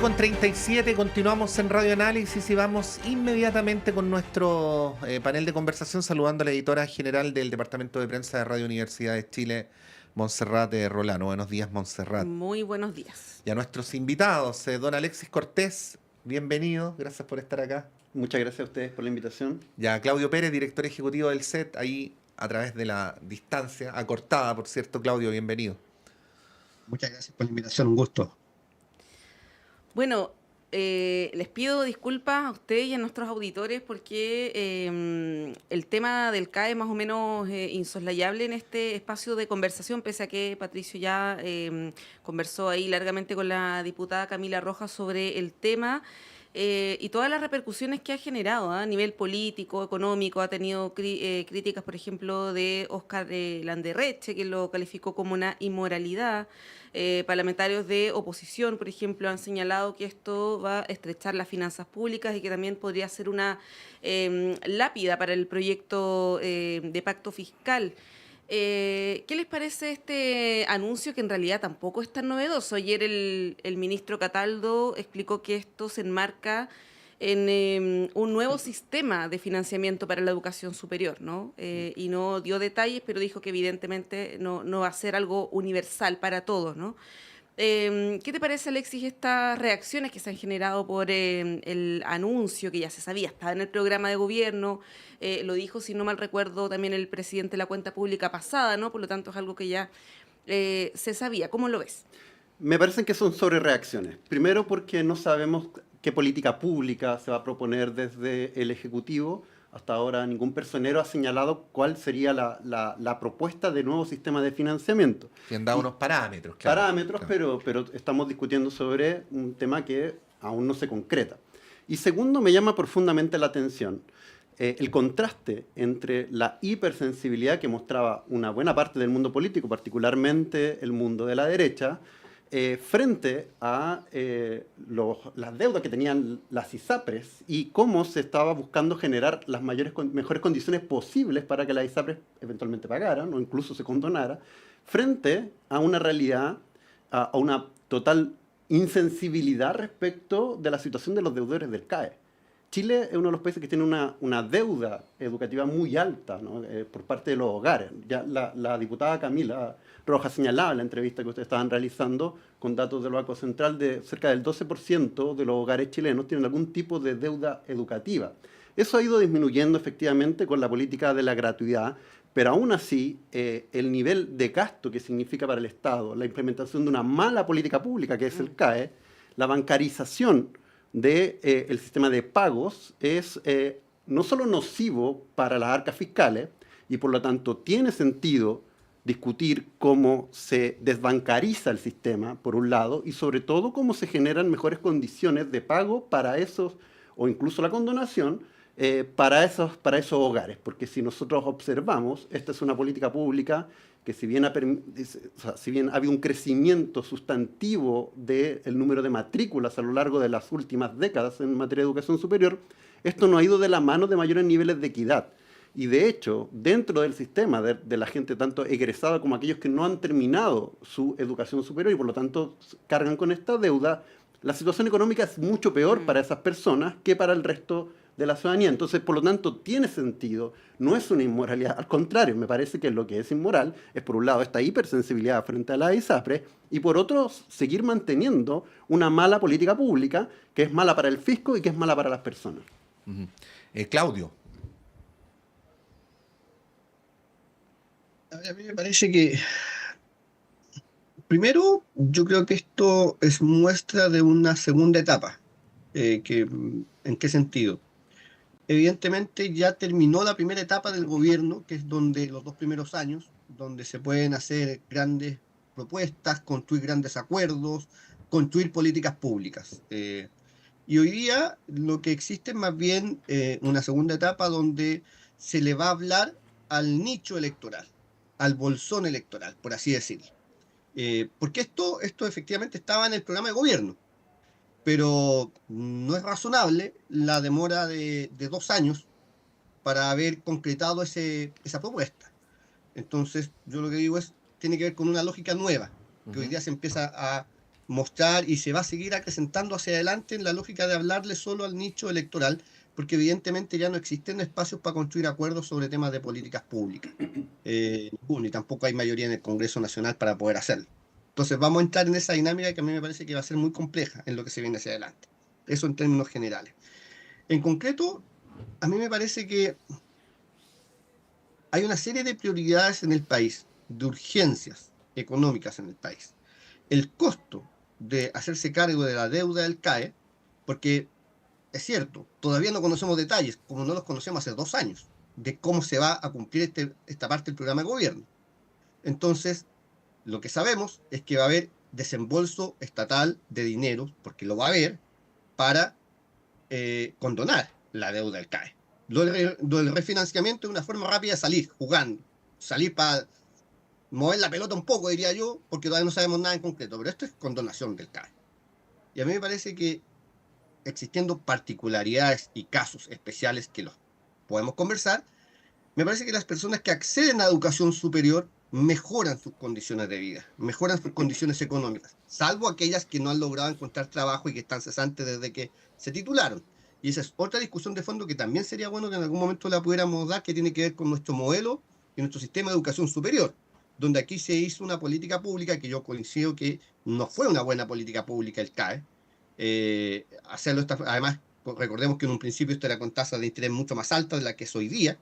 8:37, continuamos en Radio Análisis y vamos inmediatamente con nuestro panel de conversación, saludando a la editora general del Departamento de Prensa de Radio Universidad de Chile, Montserrat Rolano. Buenos días, Montserrat. Muy buenos días. Y a nuestros invitados, don Alexis Cortés, bienvenido, gracias por estar acá. Muchas gracias a ustedes por la invitación. Y a Claudio Pérez, director ejecutivo del SET, ahí a través de la distancia, acortada, por cierto. Claudio, bienvenido. Muchas gracias por la invitación, un gusto. Bueno, les pido disculpas a ustedes y a nuestros auditores porque el tema del CAE es más o menos insoslayable en este espacio de conversación, pese a que Patricio ya conversó ahí largamente con la diputada Camila Rojas sobre el tema y todas las repercusiones que ha generado a nivel político, económico. Ha tenido críticas, por ejemplo, de Óscar Landerreche, que lo calificó como una inmoralidad. Parlamentarios de oposición, por ejemplo, han señalado que esto va a estrechar las finanzas públicas y que también podría ser una lápida para el proyecto de pacto fiscal. ¿Qué les parece este anuncio, que en realidad tampoco es tan novedoso? Ayer el ministro Cataldo explicó que esto se enmarca en un nuevo sistema de financiamiento para la educación superior, ¿no? Y no dio detalles, pero dijo que evidentemente no va a ser algo universal para todos, ¿no? ¿Qué te parece, Alexis, estas reacciones que se han generado por el anuncio que ya se sabía, estaba en el programa de gobierno, lo dijo, si no mal recuerdo, también el presidente de la cuenta pública pasada, ¿no? Por lo tanto, es algo que ya se sabía. ¿Cómo lo ves? Me parecen que son sobrereacciones. Primero porque no sabemos qué política pública se va a proponer desde el Ejecutivo. Hasta ahora ningún personero ha señalado cuál sería la propuesta de nuevo sistema de financiamiento. Que han dado unos parámetros, claro. Parámetros, claro. Pero estamos discutiendo sobre un tema que aún no se concreta. Y segundo, me llama profundamente la atención el contraste entre la hipersensibilidad que mostraba una buena parte del mundo político, particularmente el mundo de la derecha, frente a las deudas que tenían las ISAPRES y cómo se estaba buscando generar las mejores condiciones posibles para que las ISAPRES eventualmente pagaran o incluso se condonara, frente a una realidad, a una total insensibilidad respecto de la situación de los deudores del CAE. Chile es uno de los países que tiene una deuda educativa muy alta, ¿no? Por parte de los hogares. Ya la diputada Camila Rojas señalaba en la entrevista que ustedes estaban realizando con datos del Banco Central de cerca del 12% de los hogares chilenos tienen algún tipo de deuda educativa. Eso ha ido disminuyendo efectivamente con la política de la gratuidad, pero aún así el nivel de gasto que significa para el Estado la implementación de una mala política pública que es el CAE, la bancarización del sistema de pagos es no solo nocivo para las arcas fiscales y por lo tanto tiene sentido discutir cómo se desbancariza el sistema, por un lado, y sobre todo cómo se generan mejores condiciones de pago para esos, o incluso la condonación, para esos hogares. Porque si nosotros observamos, esta es una política pública que si bien ha habido un crecimiento sustantivo del número de matrículas a lo largo de las últimas décadas en materia de educación superior, esto no ha ido de la mano de mayores niveles de equidad. Y de hecho, dentro del sistema de la gente tanto egresada como aquellos que no han terminado su educación superior y por lo tanto cargan con esta deuda, la situación económica es mucho peor para esas personas que para el resto de la ciudadanía. Entonces, por lo tanto, tiene sentido, no es una inmoralidad, al contrario, me parece que lo que es inmoral es, por un lado, esta hipersensibilidad frente a la ISAPRES y, por otro, seguir manteniendo una mala política pública que es mala para el fisco y que es mala para las personas. Claudio. A mí me parece que, primero, yo creo que esto es muestra de una segunda etapa. ¿En qué sentido? Evidentemente ya terminó la primera etapa del gobierno, que es donde los 2 primeros años, donde se pueden hacer grandes propuestas, construir grandes acuerdos, construir políticas públicas. Y hoy día lo que existe es más bien una segunda etapa donde se le va a hablar al nicho electoral, al bolsón electoral, por así decirlo. Porque esto efectivamente estaba en el programa de gobierno, pero no es razonable la demora de 2 años para haber concretado esa propuesta. Entonces, yo lo que digo tiene que ver con una lógica nueva, que hoy día se empieza mostrar y se va a seguir acrecentando hacia adelante en la lógica de hablarle solo al nicho electoral, porque evidentemente ya no existen espacios para construir acuerdos sobre temas de políticas públicas. Ninguno, y tampoco hay mayoría en el Congreso Nacional para poder hacerlo. Entonces vamos a entrar en esa dinámica que a mí me parece que va a ser muy compleja en lo que se viene hacia adelante. Eso en términos generales. En concreto, a mí me parece que hay una serie de prioridades en el país, de urgencias económicas en el país. El costo de hacerse cargo de la deuda del CAE, porque es cierto, todavía no conocemos detalles, como no los conocemos hace 2 años, de cómo se va a cumplir esta parte del programa de gobierno. Entonces, lo que sabemos es que va a haber desembolso estatal de dinero, porque lo va a haber, para condonar la deuda del CAE. Lo del refinanciamiento es una forma rápida de salir, jugando, salir para mover la pelota un poco, diría yo, porque todavía no sabemos nada en concreto, pero esto es condonación del CAE. Y a mí me parece que existiendo particularidades y casos especiales que los podemos conversar, me parece que las personas que acceden a educación superior mejoran sus condiciones de vida, mejoran sus condiciones económicas, salvo aquellas que no han logrado encontrar trabajo y que están cesantes desde que se titularon. Y esa es otra discusión de fondo que también sería bueno que en algún momento la pudiéramos dar, que tiene que ver con nuestro modelo y nuestro sistema de educación superior, donde aquí se hizo una política pública que yo coincido que no fue una buena política pública el CAE. Hacerlo además, recordemos que en un principio esto era con tasas de interés mucho más altas de la que es hoy día.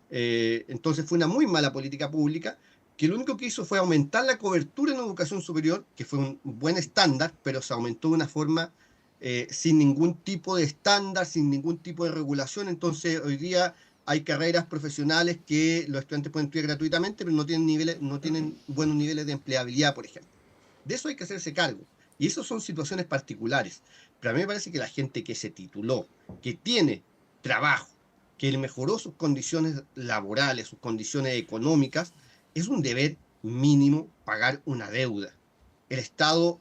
Entonces fue una muy mala política pública que lo único que hizo fue aumentar la cobertura en educación superior, que fue un buen estándar, pero se aumentó de una forma sin ningún tipo de estándar, sin ningún tipo de regulación. Entonces hoy día hay carreras profesionales que los estudiantes pueden estudiar gratuitamente, pero no tienen buenos niveles de empleabilidad, por ejemplo. De eso hay que hacerse cargo. Y esas son situaciones particulares. Pero a mí me parece que la gente que se tituló, que tiene trabajo, que mejoró sus condiciones laborales, sus condiciones económicas, es un deber mínimo pagar una deuda. El Estado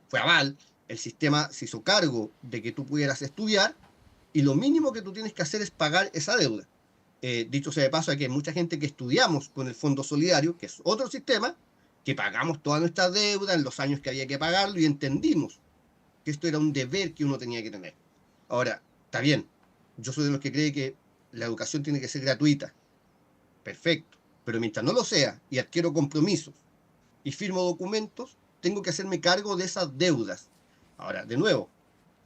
fue aval, el sistema se hizo cargo de que tú pudieras estudiar y lo mínimo que tú tienes que hacer es pagar esa deuda. Dicho sea de paso, hay mucha gente que estudiamos con el Fondo Solidario, que es otro sistema, que pagamos toda nuestra deuda en los años que había que pagarlo y entendimos que esto era un deber que uno tenía que tener. Ahora, está bien, yo soy de los que cree que la educación tiene que ser gratuita. Perfecto. Pero mientras no lo sea y adquiero compromisos y firmo documentos, tengo que hacerme cargo de esas deudas. Ahora, de nuevo,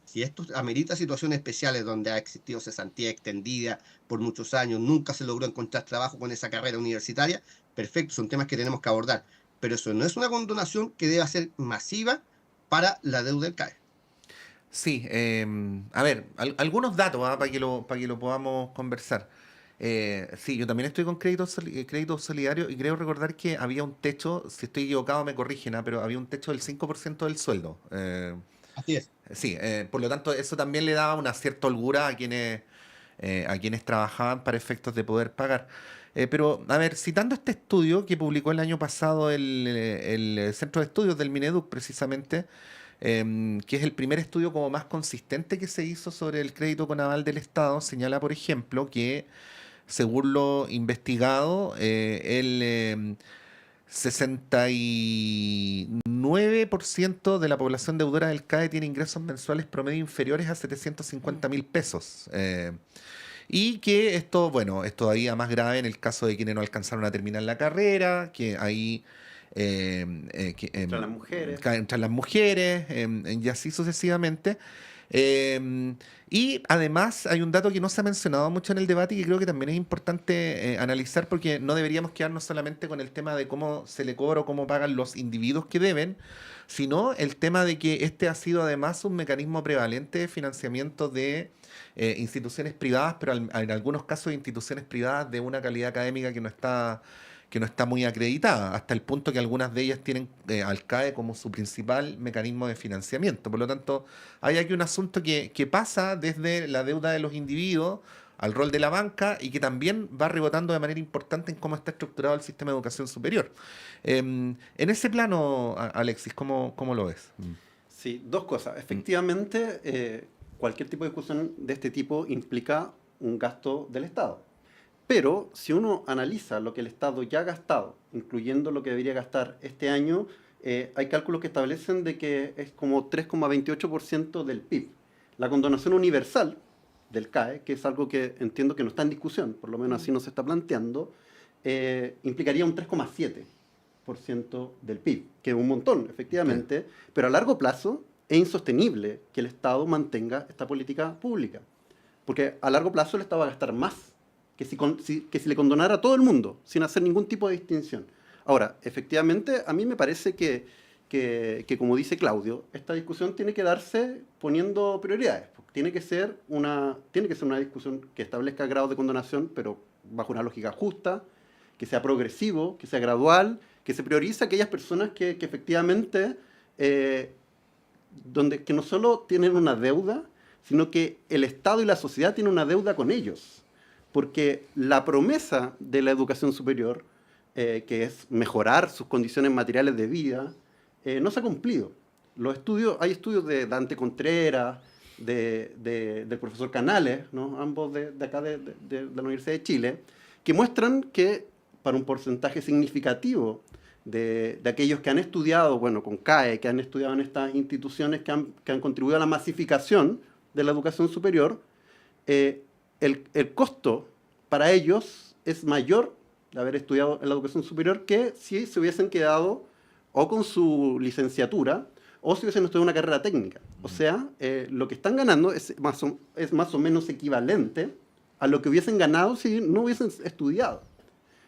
si esto amerita situaciones especiales donde ha existido cesantía extendida por muchos años, nunca se logró encontrar trabajo con esa carrera universitaria, perfecto, son temas que tenemos que abordar. Pero eso no es una condonación que deba ser masiva para la deuda del CAE. Sí, a ver, algunos datos para que lo podamos conversar. Sí, yo también estoy con crédito solidario y creo recordar que había un techo, si estoy equivocado me corrigen, pero había un techo del 5% del sueldo. Así es. Sí, por lo tanto eso también le daba una cierta holgura a quienes trabajaban para efectos de poder pagar. Pero, a ver, citando este estudio que publicó el año pasado el Centro de Estudios del Mineduc, precisamente, que es el primer estudio como más consistente que se hizo sobre el crédito con aval del Estado, señala, por ejemplo, que según lo investigado, el 69% de la población deudora del CAE tiene ingresos mensuales promedio inferiores a 750.000 pesos. Y que esto, bueno, es todavía más grave en el caso de quienes no alcanzaron a terminar la carrera, que ahí Entre las mujeres. entran las mujeres, y así sucesivamente. Y además hay un dato que no se ha mencionado mucho en el debate y que creo que también es importante analizar, porque no deberíamos quedarnos solamente con el tema de cómo se le cobra o cómo pagan los individuos que deben, sino el tema de que este ha sido además un mecanismo prevalente de financiamiento de instituciones privadas, pero en algunos casos instituciones privadas de una calidad académica que no está muy acreditada, hasta el punto que algunas de ellas tienen al CAE como su principal mecanismo de financiamiento. Por lo tanto, hay aquí un asunto que pasa desde la deuda de los individuos al rol de la banca y que también va rebotando de manera importante en cómo está estructurado el sistema de educación superior. En ese plano, Alexis, ¿cómo lo ves? Sí, dos cosas. Efectivamente, cualquier tipo de discusión de este tipo implica un gasto del Estado. Pero si uno analiza lo que el Estado ya ha gastado, incluyendo lo que debería gastar este año, hay cálculos que establecen de que es como 3,28% del PIB. La condonación universal del CAE, que es algo que entiendo que no está en discusión, por lo menos así no se está planteando, implicaría un 3,7% del PIB, que es un montón, efectivamente, pero a largo plazo es insostenible que el Estado mantenga esta política pública, porque a largo plazo el Estado va a gastar más que si le condonara a todo el mundo, sin hacer ningún tipo de distinción. Ahora, efectivamente, a mí me parece que como dice Claudio, esta discusión tiene que darse poniendo prioridades. Tiene que ser una discusión que establezca grados de condonación, pero bajo una lógica justa, que sea progresivo, que sea gradual, que se priorice a aquellas personas que efectivamente, que no solo tienen una deuda, sino que el Estado y la sociedad tienen una deuda con ellos. Porque la promesa de la educación superior, que es mejorar sus condiciones materiales de vida, no se ha cumplido. Hay estudios de Dante Contreras, del profesor Canales, ¿no? Ambos de acá de la Universidad de Chile, que muestran que para un porcentaje significativo de aquellos que han estudiado, bueno, con CAE, que han estudiado en estas instituciones que han contribuido a la masificación de la educación superior, el costo para ellos es mayor de haber estudiado en la educación superior que si se hubiesen quedado o con su licenciatura o si hubiesen estudiado una carrera técnica. O sea, lo que están ganando es más o menos equivalente a lo que hubiesen ganado si no hubiesen estudiado,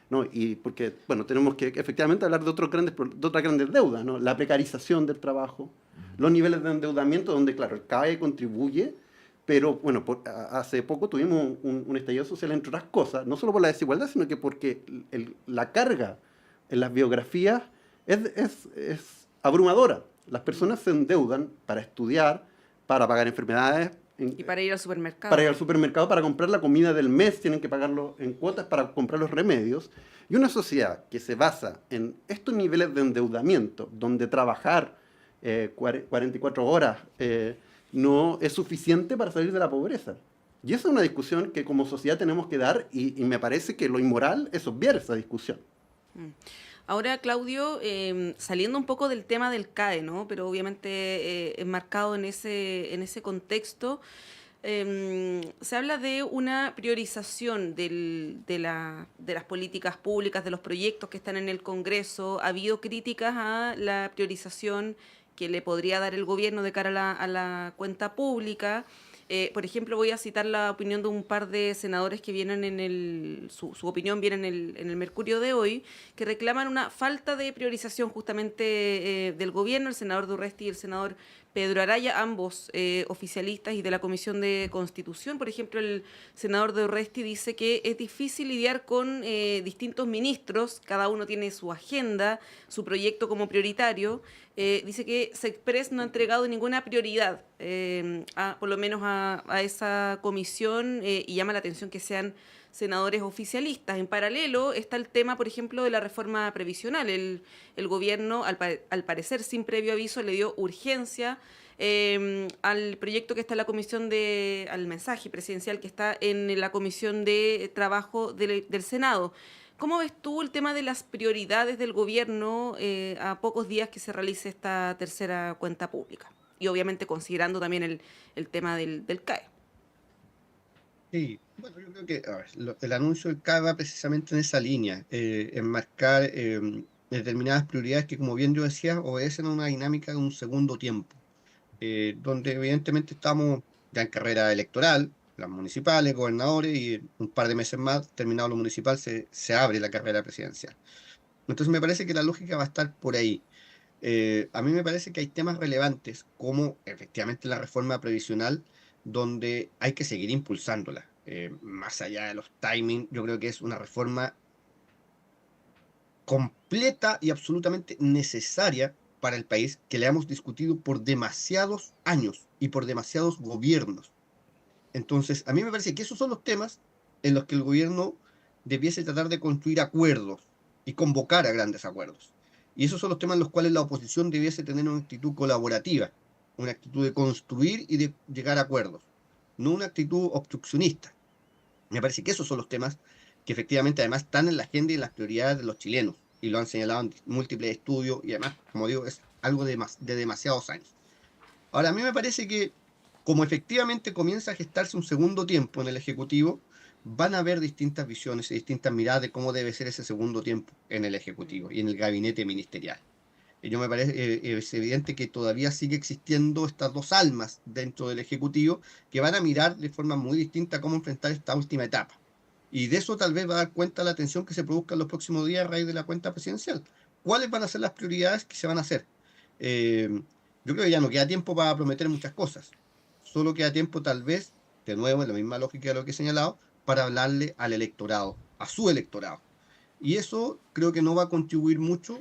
¿no? Y porque, bueno, tenemos que efectivamente hablar de otras grandes deudas, ¿no? La precarización del trabajo, los niveles de endeudamiento, donde, claro, el CAE contribuye, pero, bueno, hace poco tuvimos un estallido social, entre otras cosas, no solo por la desigualdad, sino que porque la carga en las biografías es abrumadora. Las personas se endeudan para estudiar, para pagar enfermedades. Y para ir al supermercado. Para ir al supermercado, para comprar la comida del mes, tienen que pagarlo en cuotas para comprar los remedios. Y una sociedad que se basa en estos niveles de endeudamiento, donde trabajar 44 horas no es suficiente para salir de la pobreza. Y esa es una discusión que como sociedad tenemos que dar y me parece que lo inmoral es obviar esa discusión. Ahora, Claudio, saliendo un poco del tema del CAE, ¿no? Pero obviamente enmarcado en ese contexto, se habla de una priorización de las políticas públicas, de los proyectos que están en el Congreso. Ha habido críticas a la priorización que le podría dar el gobierno de cara a la cuenta pública. Por ejemplo, voy a citar la opinión de un par de senadores que vienen su opinión viene en el Mercurio de hoy, que reclaman una falta de priorización justamente del gobierno, el senador Durresti y el senador Pedro Araya, ambos oficialistas y de la Comisión de Constitución. Por ejemplo, el senador Durresti dice que es difícil lidiar con distintos ministros, cada uno tiene su agenda, su proyecto como prioritario. Dice que Sexpress no ha entregado ninguna prioridad, por lo menos a esa comisión, y llama la atención que sean senadores oficialistas. En paralelo está el tema, por ejemplo, de la reforma previsional. El gobierno, al parecer, sin previo aviso, le dio urgencia al proyecto que está en la comisión al mensaje presidencial que está en la comisión de trabajo del Senado. ¿Cómo ves tú el tema de las prioridades del gobierno a pocos días que se realice esta tercera cuenta pública? Y obviamente considerando también el tema del CAE. Sí, bueno, yo creo que el anuncio del CAE va precisamente en esa línea, enmarcar determinadas prioridades que, como bien yo decía, obedecen a una dinámica de un segundo tiempo, donde evidentemente estamos ya en carrera electoral, las municipales, gobernadores, y un par de meses más, terminado lo municipal, se abre la carrera presidencial. Entonces me parece que la lógica va a estar por ahí. A mí me parece que hay temas relevantes, como efectivamente la reforma previsional, donde hay que seguir impulsándola. Más allá de los timings, yo creo que es una reforma completa y absolutamente necesaria para el país, que le hemos discutido por demasiados años y por demasiados gobiernos. Entonces, a mí me parece que esos son los temas en los que el gobierno debiese tratar de construir acuerdos y convocar a grandes acuerdos. Y esos son los temas en los cuales la oposición debiese tener una actitud colaborativa, una actitud de construir y de llegar a acuerdos, no una actitud obstruccionista. Me parece que esos son los temas que efectivamente además están en la agenda y en las prioridades de los chilenos y lo han señalado en múltiples estudios, y además, como digo, es algo de demasiados años. Ahora, a mí me parece que, como efectivamente comienza a gestarse un segundo tiempo en el Ejecutivo, van a haber distintas visiones y distintas miradas de cómo debe ser ese segundo tiempo en el Ejecutivo y en el gabinete ministerial. Yo me parece, es evidente que todavía sigue existiendo estas dos almas dentro del Ejecutivo que van a mirar de forma muy distinta cómo enfrentar esta última etapa. Y de eso tal vez va a dar cuenta la tensión que se produzca en los próximos días a raíz de la cuenta presidencial. ¿Cuáles van a ser las prioridades que se van a hacer? Yo creo que ya no queda tiempo para prometer muchas cosas. Solo queda tiempo tal vez, de nuevo, en la misma lógica de lo que he señalado, para hablarle al electorado, a su electorado. Y eso creo que no va a contribuir mucho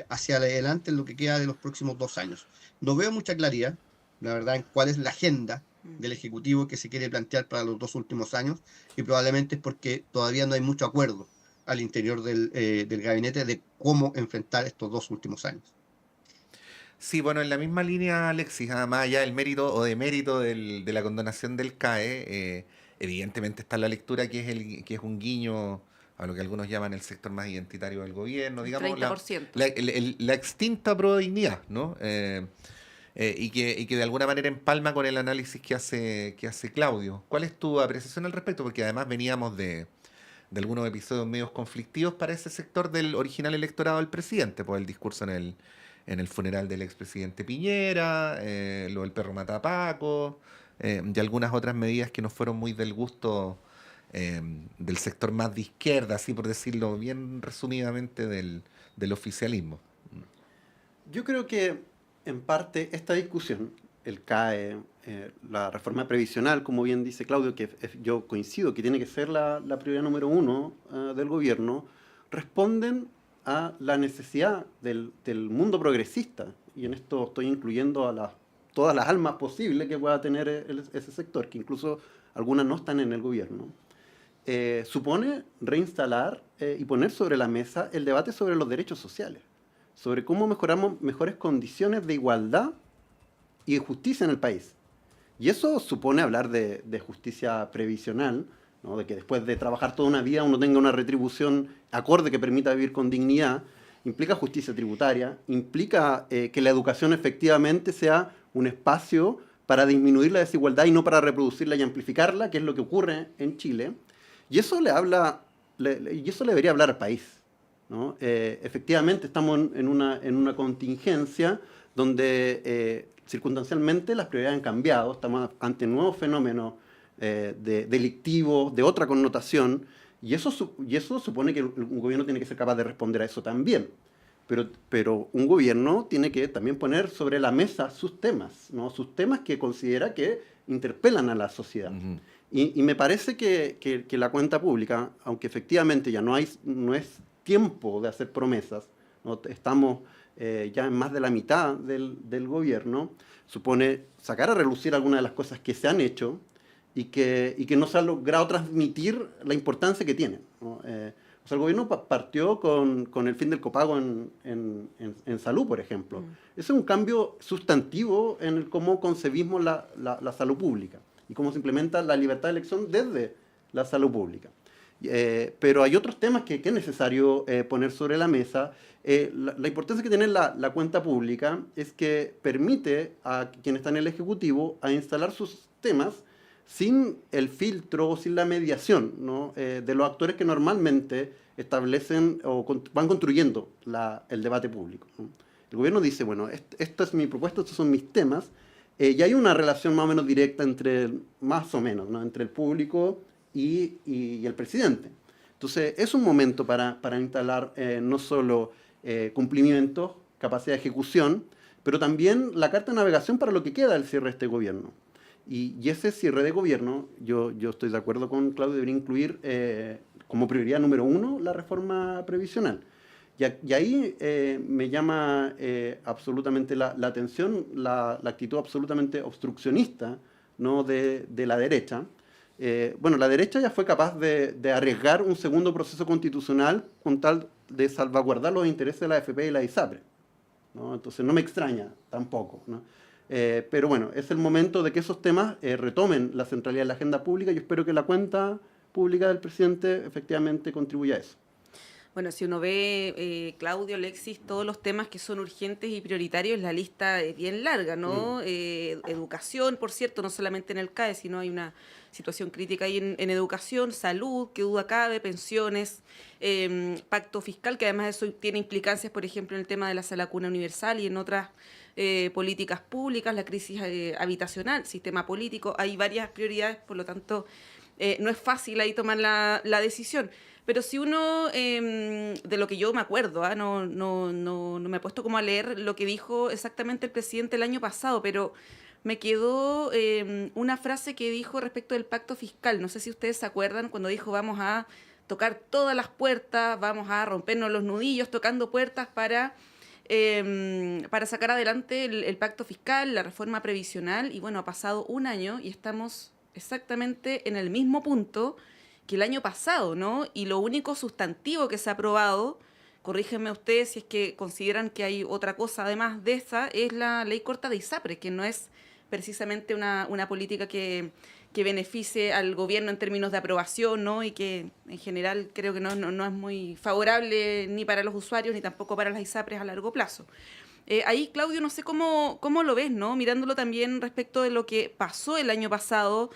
hacia adelante en lo que queda de los próximos 2 años. No veo mucha claridad, la verdad, en cuál es la agenda del Ejecutivo que se quiere plantear para los 2 últimos años, y probablemente es porque todavía no hay mucho acuerdo al interior del gabinete de cómo enfrentar estos 2 últimos años. Sí, bueno, en la misma línea, Alexis, más allá del mérito o demérito de la condonación del CAE, evidentemente está la lectura que es un guiño a lo que algunos llaman el sector más identitario del gobierno, digamos, 30%. la extinta prodignidad, ¿no? Y que de alguna manera empalma con el análisis que hace Claudio. ¿Cuál es tu apreciación al respecto? Porque además veníamos de algunos episodios medios conflictivos para ese sector del original electorado del presidente, pues el discurso en el funeral del expresidente Piñera, lo del perro mata a Paco, y algunas otras medidas que no fueron muy del gusto del sector más de izquierda, así por decirlo bien resumidamente, del oficialismo. Yo creo que en parte esta discusión, el CAE, la reforma previsional, como bien dice Claudio, que yo coincido que tiene que ser la prioridad número 1 del gobierno, responden a la necesidad del mundo progresista, y en esto estoy incluyendo a todas las almas posibles que pueda tener ese sector, que incluso algunas no están en el gobierno. Supone reinstalar y poner sobre la mesa el debate sobre los derechos sociales, sobre cómo mejoramos mejores condiciones de igualdad y de justicia en el país. Y eso supone hablar de justicia previsional, ¿no? De que después de trabajar toda una vida uno tenga una retribución acorde que permita vivir con dignidad. Implica justicia tributaria, implica que la educación efectivamente sea un espacio para disminuir la desigualdad y no para reproducirla y amplificarla, que es lo que ocurre en Chile. Y eso y eso le debería hablar al país, ¿no? Efectivamente estamos en una contingencia donde circunstancialmente las prioridades han cambiado, estamos ante nuevos fenómenos delictivos, de otra connotación, y eso supone que un gobierno tiene que ser capaz de responder a eso también. Pero un gobierno tiene que también poner sobre la mesa sus temas, ¿no? Sus temas que considera que interpelan a la sociedad. Uh-huh. Y me parece que la cuenta pública, aunque efectivamente ya no es tiempo de hacer promesas, ¿no? Estamos ya en más de la mitad del gobierno, supone sacar a relucir algunas de las cosas que se han hecho y que no se ha logrado transmitir la importancia que tienen, ¿no? O sea, el gobierno partió con el fin del copago en salud, por ejemplo. Ese es un cambio sustantivo en el cómo concebimos la salud pública y cómo se implementa la libertad de elección desde la salud pública. Pero hay otros temas que es necesario poner sobre la mesa. La importancia que tiene la cuenta pública es que permite a quien está en el Ejecutivo a instalar sus temas sin el filtro o sin la mediación, ¿no? De los actores que normalmente establecen o van construyendo el debate público, ¿no? El gobierno dice, bueno, esta es mi propuesta, estos son mis temas, y hay una relación más o menos directa más o menos, ¿no? Entre el público y el presidente. Entonces, es un momento para instalar no solo cumplimientos, capacidad de ejecución, pero también la carta de navegación para lo que queda del cierre de este gobierno. Y ese cierre de gobierno, yo estoy de acuerdo con Claudio, debería incluir como prioridad número 1 la reforma previsional. Y ahí me llama absolutamente la atención la actitud absolutamente obstruccionista, ¿no? de la derecha. Bueno, la derecha ya fue capaz de arriesgar un segundo proceso constitucional con tal de salvaguardar los intereses de la AFP y la ISAPRE, ¿no? Entonces no me extraña tampoco, ¿no? Pero bueno, es el momento de que esos temas retomen la centralidad de la agenda pública y espero que la cuenta pública del presidente efectivamente contribuya a eso. Bueno, si uno ve, Claudio, Alexis, todos los temas que son urgentes y prioritarios, la lista es bien larga, ¿no? Educación, por cierto, no solamente en el CAE, sino hay una situación crítica ahí en educación, salud, que duda cabe, pensiones, pacto fiscal, que además eso tiene implicancias, por ejemplo, en el tema de la sala cuna universal y en otras políticas públicas, la crisis habitacional, sistema político, hay varias prioridades, por lo tanto, no es fácil ahí tomar la decisión. Pero si uno, de lo que yo me acuerdo, no me he puesto como a leer lo que dijo exactamente el presidente el año pasado, pero me quedó una frase que dijo respecto del pacto fiscal. No sé si ustedes se acuerdan cuando dijo vamos a tocar todas las puertas, vamos a rompernos los nudillos tocando puertas para sacar adelante el pacto fiscal, la reforma previsional. Y bueno, ha pasado un año y estamos exactamente en el mismo punto que el año pasado, ¿no? Y lo único sustantivo que se ha aprobado, corríjenme ustedes si es que consideran que hay otra cosa además de esa, es la ley corta de ISAPRES, que no es precisamente una política que beneficie al gobierno en términos de aprobación, ¿no? Y que en general creo que no es muy favorable ni para los usuarios ni tampoco para las ISAPRES a largo plazo. Ahí, Claudio, no sé cómo lo ves, ¿no? Mirándolo también respecto de lo que pasó el año pasado,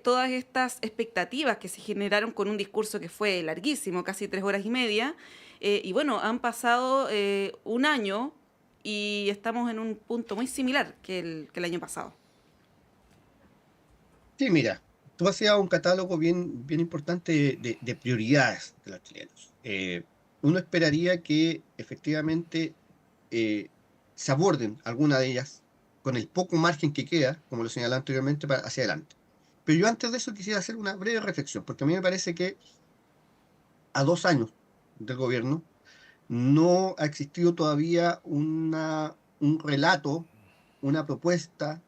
todas estas expectativas que se generaron con un discurso que fue larguísimo, casi 3 horas y media, y bueno, han pasado un año y estamos en un punto muy similar que el año pasado. Sí, mira, tú hacías un catálogo bien importante de prioridades de los chilenos. Uno esperaría que efectivamente se aborden alguna de ellas con el poco margen que queda, como lo señalé anteriormente, hacia adelante. Pero yo antes de eso quisiera hacer una breve reflexión, porque a mí me parece que a 2 años del gobierno no ha existido todavía un relato, una propuesta,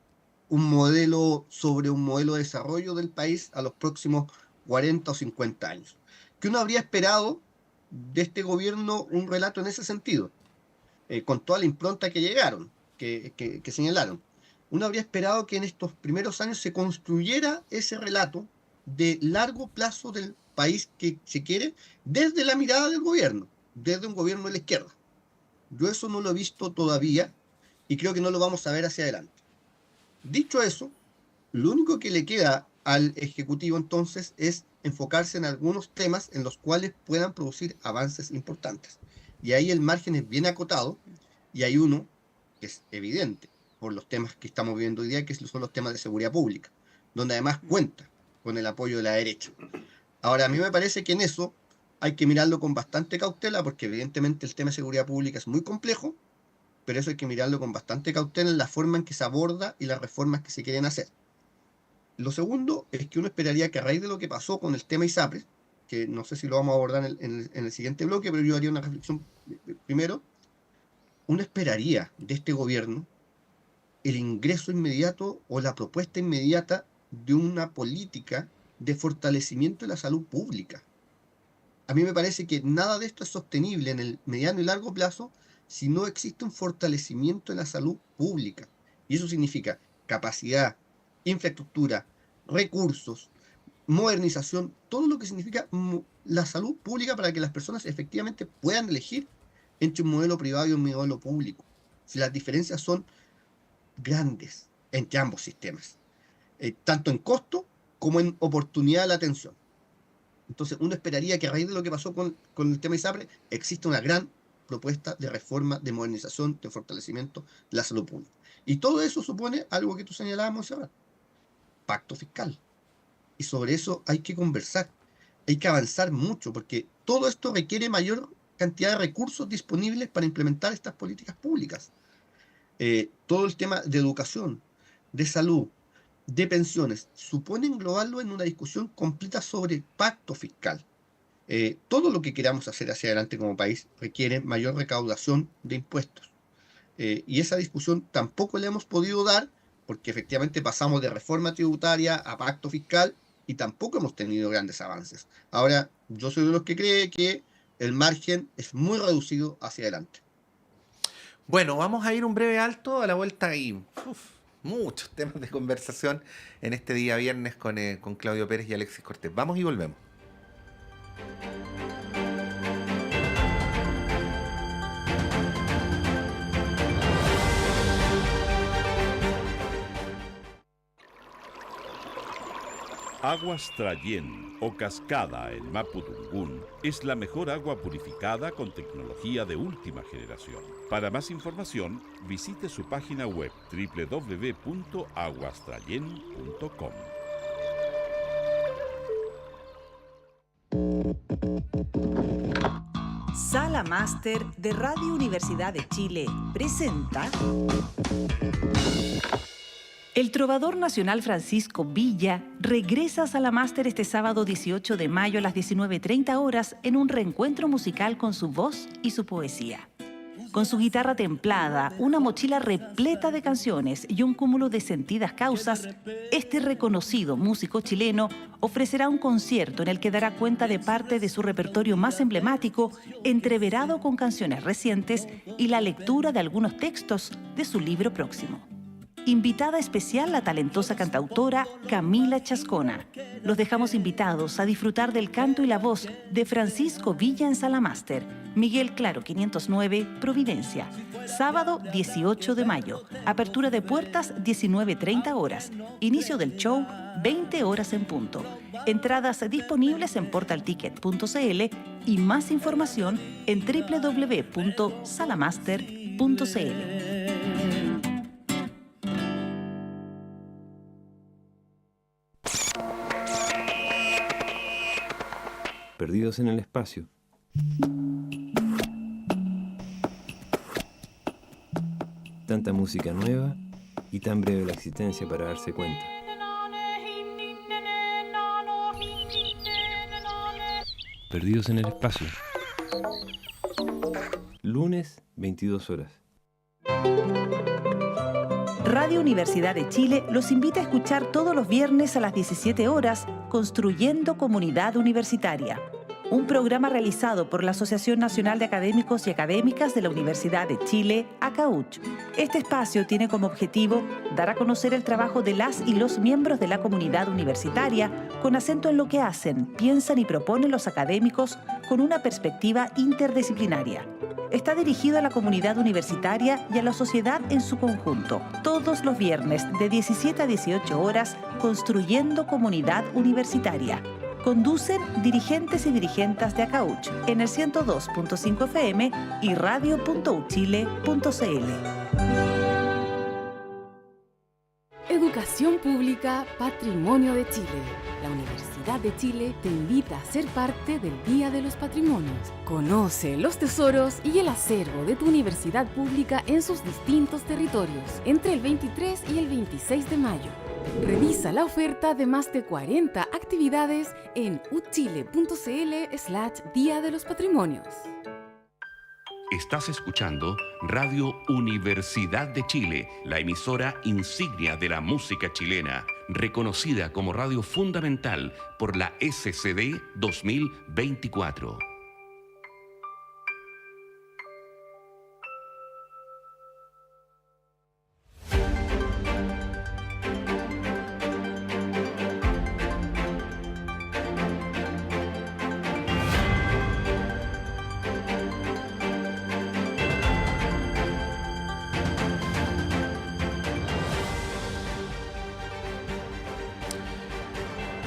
un modelo sobre un modelo de desarrollo del país a los próximos 40 o 50 años. ¿Qué uno habría esperado de este gobierno un relato en ese sentido? Con toda la impronta que llegaron, que señalaron. Uno habría esperado que en estos primeros años se construyera ese relato de largo plazo del país que se quiere desde la mirada del gobierno, desde un gobierno de la izquierda. Yo eso no lo he visto todavía y creo que no lo vamos a ver hacia adelante. Dicho eso, lo único que le queda al Ejecutivo entonces es enfocarse en algunos temas en los cuales puedan producir avances importantes. Y ahí el margen es bien acotado y hay uno que es evidente por los temas que estamos viendo hoy día, que son los temas de seguridad pública, donde además cuenta con el apoyo de la derecha. Ahora, a mí me parece que en eso hay que mirarlo con bastante cautela, porque evidentemente el tema de seguridad pública es muy complejo, pero eso hay que mirarlo con bastante cautela en la forma en que se aborda y las reformas que se quieren hacer. Lo segundo es que uno esperaría que a raíz de lo que pasó con el tema ISAPRES, que no sé si lo vamos a abordar en el siguiente bloque, pero yo haría una reflexión primero. Uno esperaría de este gobierno el ingreso inmediato o la propuesta inmediata de una política de fortalecimiento de la salud pública. A mí me parece que nada de esto es sostenible en el mediano y largo plazo si no existe un fortalecimiento en la salud pública. Y eso significa capacidad, infraestructura, recursos, modernización, todo lo que significa la salud pública para que las personas efectivamente puedan elegir entre un modelo privado y un modelo público. Si las diferencias son grandes entre ambos sistemas, tanto en costo como en oportunidad de la atención. Entonces uno esperaría que a raíz de lo que pasó con el tema ISAPRES exista una gran propuesta de reforma, de modernización, de fortalecimiento de la salud pública. Y todo eso supone algo que tú señalabas, Montserrat, pacto fiscal. Y sobre eso hay que conversar, hay que avanzar mucho, porque todo esto requiere mayor cantidad de recursos disponibles para implementar estas políticas públicas. Todo el tema de educación, de salud, de pensiones, supone englobarlo en una discusión completa sobre pacto fiscal. Todo lo que queramos hacer hacia adelante como país requiere mayor recaudación de impuestos. Y esa discusión tampoco la hemos podido dar porque efectivamente pasamos de reforma tributaria a pacto fiscal y tampoco hemos tenido grandes avances. Ahora, yo soy de los que cree que el margen es muy reducido hacia adelante. Bueno, vamos a ir un breve alto. A la vuelta y muchos temas de conversación en este día viernes con Claudio Pérez y Alexis Cortés. Vamos y volvemos. Aguas Trayén o Cascada en Mapudungún es la mejor agua purificada con tecnología de última generación. Para más información, visite su página web www.aguastrayen.com. Sala Máster de Radio Universidad de Chile presenta el trovador nacional Francisco Villa regresa a Sala Máster este sábado 18 de mayo a las 19:30 horas en un reencuentro musical con su voz y su poesía. Con su guitarra templada, una mochila repleta de canciones y un cúmulo de sentidas causas, este reconocido músico chileno ofrecerá un concierto en el que dará cuenta de parte de su repertorio más emblemático, entreverado con canciones recientes y la lectura de algunos textos de su libro próximo. Invitada especial la talentosa cantautora Camila Chascona. Los dejamos invitados a disfrutar del canto y la voz de Francisco Villa en Sala Máster, Miguel Claro 509, Providencia. Sábado 18 de mayo. Apertura de puertas 19:30 horas. Inicio del show 20 horas en punto. Entradas disponibles en portalticket.cl y más información en www.salamaster.cl. Perdidos en el espacio. Tanta música nueva y tan breve la existencia para darse cuenta. Perdidos en el espacio. Lunes, 22 horas. Radio Universidad de Chile los invita a escuchar todos los viernes a las 17 horas Construyendo Comunidad Universitaria, un programa realizado por la Asociación Nacional de Académicos y Académicas de la Universidad de Chile, ACAUCH. Este espacio tiene como objetivo dar a conocer el trabajo de las y los miembros de la comunidad universitaria con acento en lo que hacen, piensan y proponen los académicos con una perspectiva interdisciplinaria. Está dirigido a la comunidad universitaria y a la sociedad en su conjunto. Todos los viernes de 17 a 18 horas, Construyendo Comunidad Universitaria. Conducen dirigentes y dirigentas de ACAUCH en el 102.5 FM y radio.uchile.cl. Educación pública, patrimonio de Chile. La Universidad de Chile te invita a ser parte del Día de los Patrimonios. Conoce los tesoros y el acervo de tu universidad pública en sus distintos territorios, entre el 23 y el 26 de mayo. Revisa la oferta de más de 40 actividades en uchile.cl/Día de los Patrimonios. Estás escuchando Radio Universidad de Chile, la emisora insignia de la música chilena, reconocida como radio fundamental por la SCD 2024.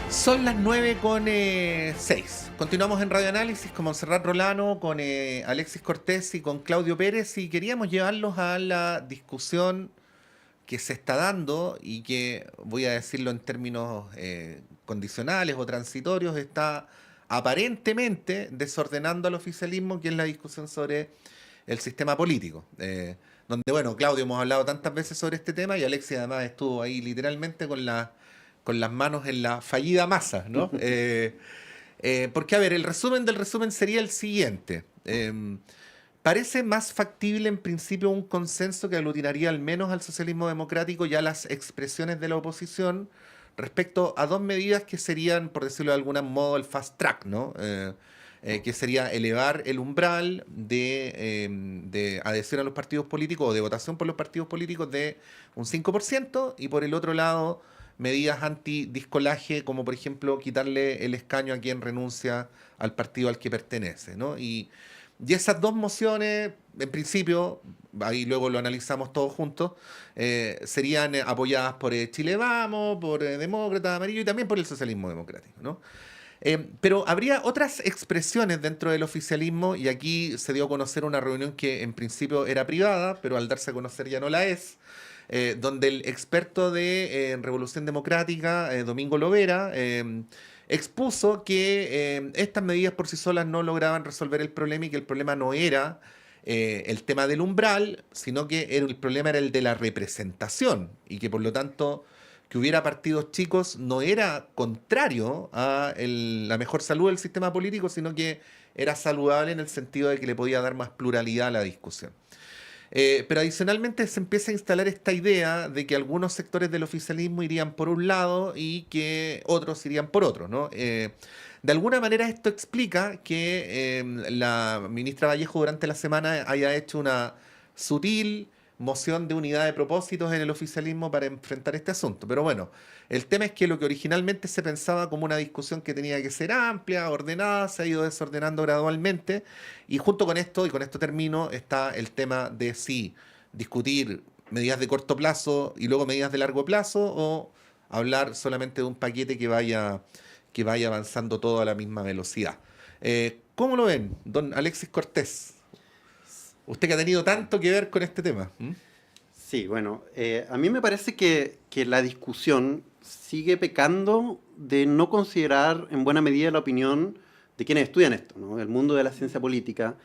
Son las 9:06. Continuamos en Radio Análisis con Montserrat Rolano, con Alexis Cortés y con Claudio Pérez, y queríamos llevarlos a la discusión que se está dando y que, voy a decirlo en términos condicionales o transitorios, está aparentemente desordenando al oficialismo, que es la discusión sobre el sistema político. Donde, bueno, Claudio, hemos hablado tantas veces sobre este tema y Alexis además estuvo ahí literalmente con las manos en la fallida masa, ¿no? Porque, a ver, el resumen del resumen sería el siguiente. Parece más factible, en principio, un consenso que aglutinaría al menos al socialismo democrático y a las expresiones de la oposición respecto a dos medidas que serían, por decirlo de algún modo, el fast track, ¿no? Que sería elevar el umbral de adhesión a los partidos políticos o de votación por los partidos políticos de un 5%, y por el otro lado, medidas antidiscolaje, como por ejemplo quitarle el escaño a quien renuncia al partido al que pertenece, ¿no? Y esas dos mociones en principio, ahí luego lo analizamos todos juntos, serían apoyadas por Chile Vamos, por Demócrata Amarillo y también por el socialismo democrático, ¿no? Pero habría otras expresiones dentro del oficialismo, y aquí se dio a conocer una reunión que en principio era privada, pero al darse a conocer ya no la es, donde el experto de Revolución Democrática, Domingo Lovera, expuso que estas medidas por sí solas no lograban resolver el problema y que el problema no era el tema del umbral, sino que el problema era el de la representación y que por lo tanto que hubiera partidos chicos no era contrario a la mejor salud del sistema político, sino que era saludable en el sentido de que le podía dar más pluralidad a la discusión. Pero adicionalmente se empieza a instalar esta idea de que algunos sectores del oficialismo irían por un lado y que otros irían por otro, ¿no? De alguna manera esto explica que la ministra Vallejo durante la semana haya hecho una sutil moción de unidad de propósitos en el oficialismo para enfrentar este asunto. Pero bueno, el tema es que lo que originalmente se pensaba como una discusión que tenía que ser amplia, ordenada, se ha ido desordenando gradualmente, y junto con esto, y con esto termino, está el tema de si discutir medidas de corto plazo y luego medidas de largo plazo, o hablar solamente de un paquete que vaya avanzando todo a la misma velocidad. ¿Cómo lo ven, don Alexis Cortés? Usted que ha tenido tanto que ver con este tema. Sí, bueno, a mí me parece que la discusión sigue pecando de no considerar en buena medida la opinión de quienes estudian esto, ¿no? El mundo de la ciencia política.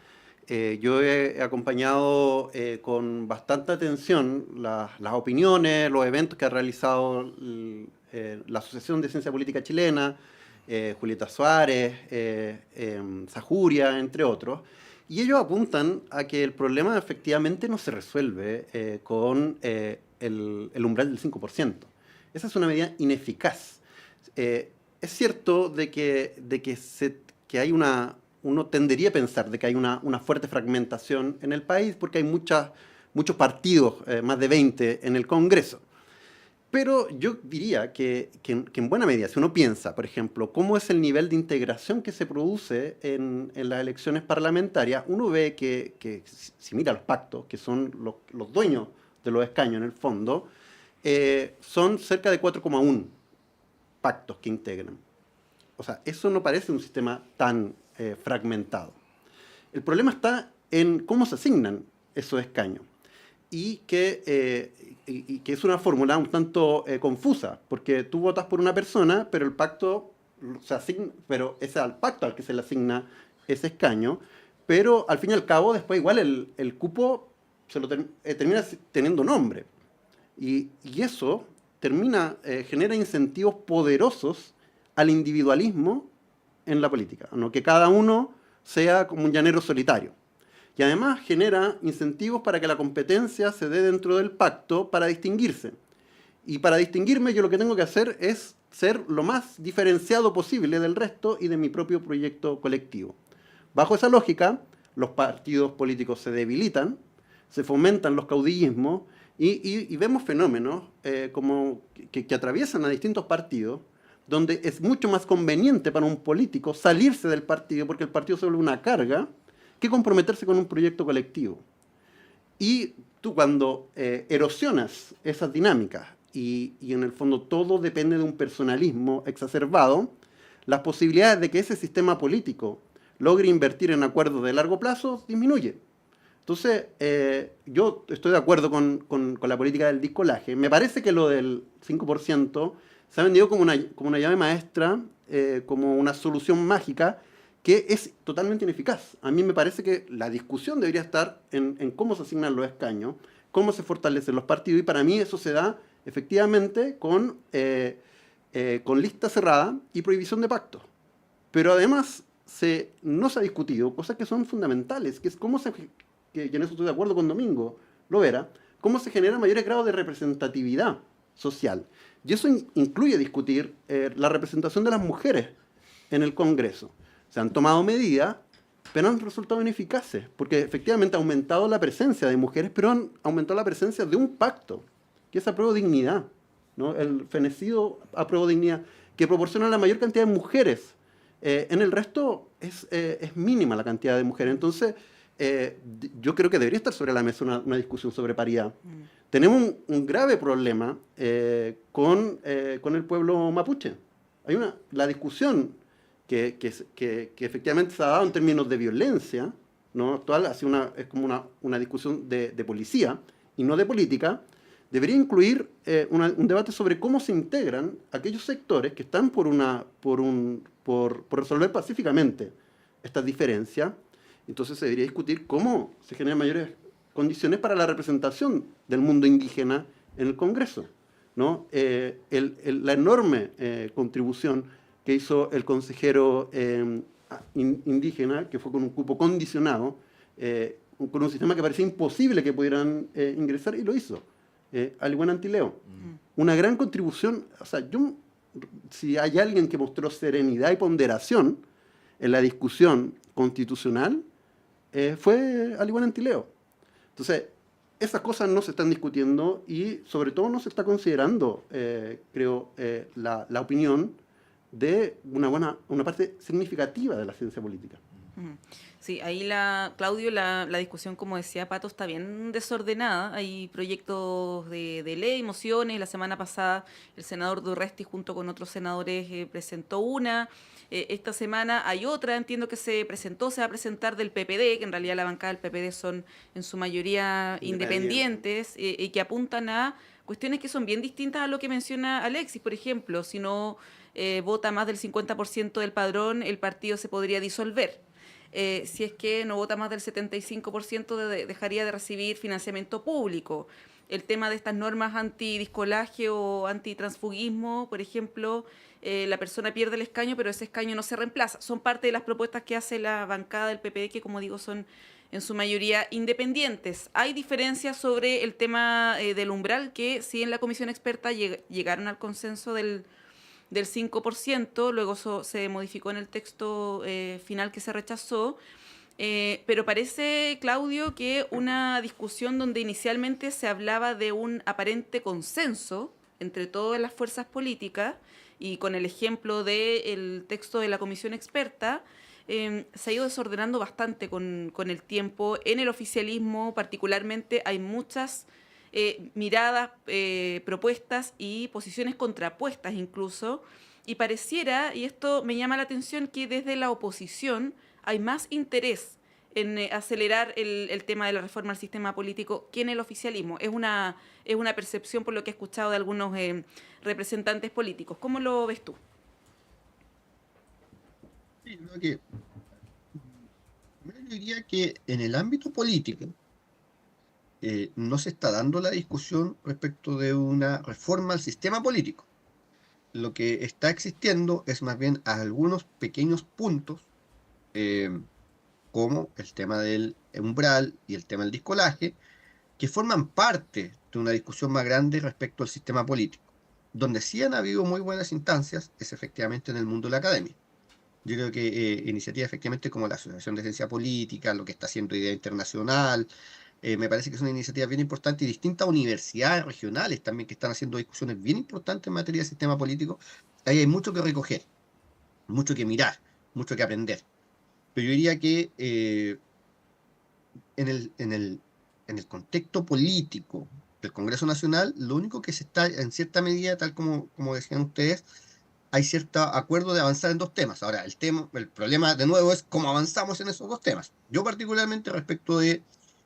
Yo he acompañado con bastante atención las opiniones, los eventos que ha realizado la Asociación de Ciencia Política Chilena, Julieta Suárez, Sajuria, entre otros. Y ellos apuntan a que el problema efectivamente no se resuelve con el umbral del 5%. Esa es una medida ineficaz. Es cierto de que hay uno tendería a pensar de que hay una fuerte fragmentación en el país porque hay muchos partidos, más de 20 en el Congreso. Pero yo diría que en buena medida, si uno piensa, por ejemplo, cómo es el nivel de integración que se produce en las elecciones parlamentarias, uno ve que si mira los pactos, que son los dueños de los escaños en el fondo, son cerca de 4,1 pactos que integran. O sea, eso no parece un sistema tan fragmentado. El problema está en cómo se asignan esos escaños. Y que es una fórmula un tanto confusa, porque tú votas por una persona, pero el pacto se asigna, pero es al pacto al que se le asigna ese escaño, pero al fin y al cabo después igual el cupo se lo termina teniendo nombre. Y eso genera incentivos poderosos al individualismo en la política, ¿no? Que cada uno sea como un llanero solitario. Y además genera incentivos para que la competencia se dé dentro del pacto para distinguirse. Y para distinguirme yo lo que tengo que hacer es ser lo más diferenciado posible del resto y de mi propio proyecto colectivo. Bajo esa lógica, los partidos políticos se debilitan, se fomentan los caudillismos y vemos fenómenos como que atraviesan a distintos partidos, donde es mucho más conveniente para un político salirse del partido porque el partido se vuelve una carga que comprometerse con un proyecto colectivo. Y tú cuando erosionas esas dinámicas y en el fondo todo depende de un personalismo exacerbado, las posibilidades de que ese sistema político logre invertir en acuerdos de largo plazo disminuye. Entonces, yo estoy de acuerdo con la política del discolaje. Me parece que lo del 5% se ha vendido como una llave maestra, como una solución mágica, que es totalmente ineficaz. A mí me parece que la discusión debería estar en cómo se asignan los escaños, cómo se fortalecen los partidos, y para mí eso se da efectivamente con lista cerrada y prohibición de pactos. Pero además no se ha discutido cosas que son fundamentales, que es cómo que en eso estoy de acuerdo con Domingo Lovera, cómo se genera mayores grados de representatividad social. Y eso incluye discutir la representación de las mujeres en el Congreso. Se han tomado medidas, pero han resultado ineficaces, porque efectivamente ha aumentado la presencia de mujeres, pero han aumentado la presencia de un pacto, que es Apruebo Dignidad, ¿no? El fenecido Apruebo Dignidad, que proporciona la mayor cantidad de mujeres. En el resto es mínima la cantidad de mujeres. Entonces, yo creo que debería estar sobre la mesa una discusión sobre paridad. Tenemos un grave problema con el pueblo mapuche. Hay la discusión que efectivamente se ha dado en términos de violencia, ¿no? Actual, es como una discusión de policía y no de política. Debería incluir un debate sobre cómo se integran aquellos sectores que están por resolver pacíficamente estas diferencias. Entonces se debería discutir cómo se generan mayores condiciones para la representación del mundo indígena en el Congreso, ¿no? La enorme contribución que hizo el consejero indígena, que fue con un cupo condicionado, con un sistema que parecía imposible que pudieran ingresar, y lo hizo. Alihuén Antileo. Una gran contribución. O sea, si hay alguien que mostró serenidad y ponderación en la discusión constitucional, fue Alihuén Antileo. Entonces, esas cosas no se están discutiendo y sobre todo no se está considerando, creo, la opinión de una parte significativa de la ciencia política. Sí, ahí Claudio, la discusión, como decía Pato, está bien desordenada. Hay proyectos de ley, mociones. La semana pasada el senador Durresti junto con otros senadores presentó una. Esta semana hay otra, entiendo que se va a presentar del PPD, que en realidad la bancada del PPD son en su mayoría independientes y que apuntan a cuestiones que son bien distintas a lo que menciona Alexis. Por ejemplo, si no vota más del 50% del padrón, el partido se podría disolver. Si es que no vota más del 75%, dejaría de recibir financiamiento público. El tema de estas normas antidiscolaje o antitransfugismo, por ejemplo, la persona pierde el escaño, pero ese escaño no se reemplaza. Son parte de las propuestas que hace la bancada del PPD, que, como digo, son en su mayoría independientes. Hay diferencias sobre el tema del umbral, que sí en la comisión experta llegaron al consenso del 5%, luego se modificó en el texto final que se rechazó, pero parece, Claudio, que una discusión donde inicialmente se hablaba de un aparente consenso entre todas las fuerzas políticas, y con el ejemplo del texto de la comisión experta, se ha ido desordenando bastante con el tiempo. En el oficialismo particularmente hay muchas miradas, propuestas y posiciones contrapuestas incluso, y pareciera, y esto me llama la atención, que desde la oposición hay más interés en acelerar el tema de la reforma al sistema político que en el oficialismo. Es una percepción por lo que he escuchado de algunos representantes políticos. ¿Cómo lo ves tú? Sí, creo que yo diría que en el ámbito político no se está dando la discusión respecto de una reforma al sistema político. Lo que está existiendo es más bien algunos pequeños puntos, como el tema del umbral y el tema del discolaje, que forman parte de una discusión más grande respecto al sistema político. Donde sí han habido muy buenas instancias es efectivamente en el mundo de la academia. Yo creo que iniciativas efectivamente como la Asociación de Ciencia Política, lo que está haciendo Idea Internacional, me parece que es una iniciativa bien importante, y distintas universidades regionales también que están haciendo discusiones bien importantes en materia de sistema político. Ahí hay mucho que recoger, mucho que mirar, mucho que aprender. Pero yo diría que en el contexto político del Congreso Nacional, lo único que se está, en cierta medida, tal como decían ustedes, hay cierto acuerdo de avanzar en dos temas. Ahora, el problema, de nuevo, es cómo avanzamos en esos dos temas. Yo particularmente, respecto de